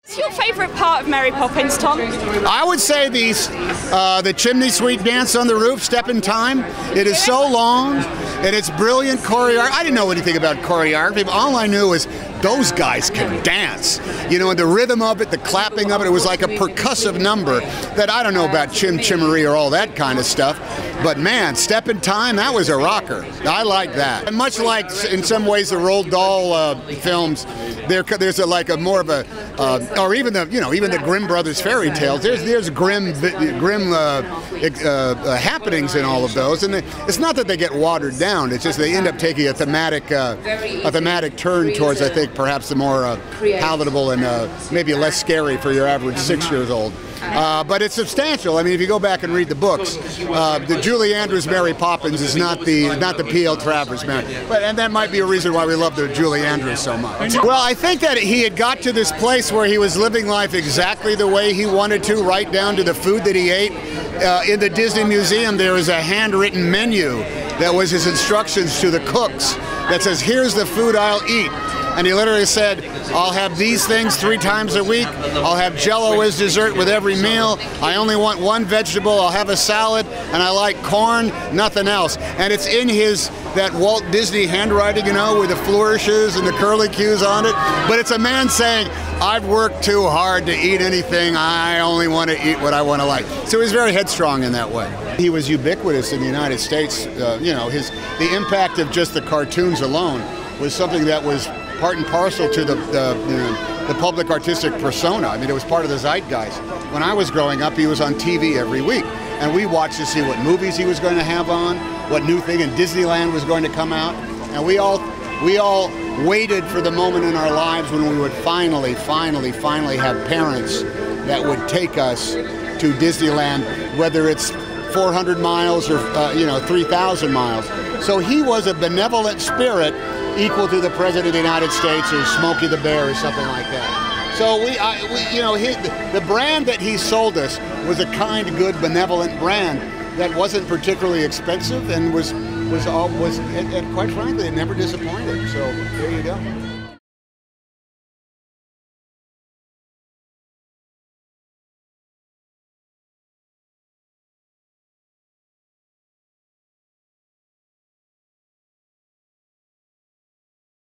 What's your favourite part of Mary Poppins, Tom? I would say the chimney sweep dance on the roof, Step in Time. It is so long, and it's brilliant choreography. I didn't know anything about choreography, but all I knew is those guys can dance. You know, and the rhythm of it, the clapping of it, it was like a percussive number that I don't know about Chim Chimmery or all that kind of stuff. But man, Step in Time, that was a rocker. I like that. And much like in some ways the Roald Dahl films, there's a more of a or even the Grimm brothers fairy tales. There's grim happenings in all of those, and it's not that they get watered down. It's just they end up taking a thematic turn towards, I think, perhaps the more palatable and maybe less scary for your average 6-year-old. But it's substantial. I mean, if you go back and read the books, the Julie Andrews Mary Poppins is not the P.L. Travers Mary, and that might be a reason why we love the Julie Andrews so much. Well, I think that he had got to this place where he was living life exactly the way he wanted to, right down to the food that he ate. In the Disney Museum, there is a handwritten menu that was his instructions to the cooks that says, "Here's the food I'll eat." And he literally said, "I'll have these things 3 times a week. I'll have Jell-O as dessert with every meal. I only want 1 vegetable. I'll have a salad, and I like corn, nothing else." And it's in that Walt Disney handwriting, you know, with the flourishes and the curlicues on it. But it's a man saying, "I've worked too hard to eat anything. I only want to eat what I want to like." So he's very headstrong in that way. He was ubiquitous in the United States. The impact of just the cartoons alone was something that was part and parcel to the public artistic persona. I mean, it was part of the zeitgeist. When I was growing up, he was on TV every week, and we watched to see what movies he was going to have on, what new thing in Disneyland was going to come out, and we all waited for the moment in our lives when we would finally have parents that would take us to Disneyland, whether it's 400 miles or 3,000 miles. So he was a benevolent spirit equal to the President of the United States or Smokey the Bear or something like that. So the brand that he sold us was a kind, good, benevolent brand that wasn't particularly expensive and was quite frankly, it never disappointed. So there you go.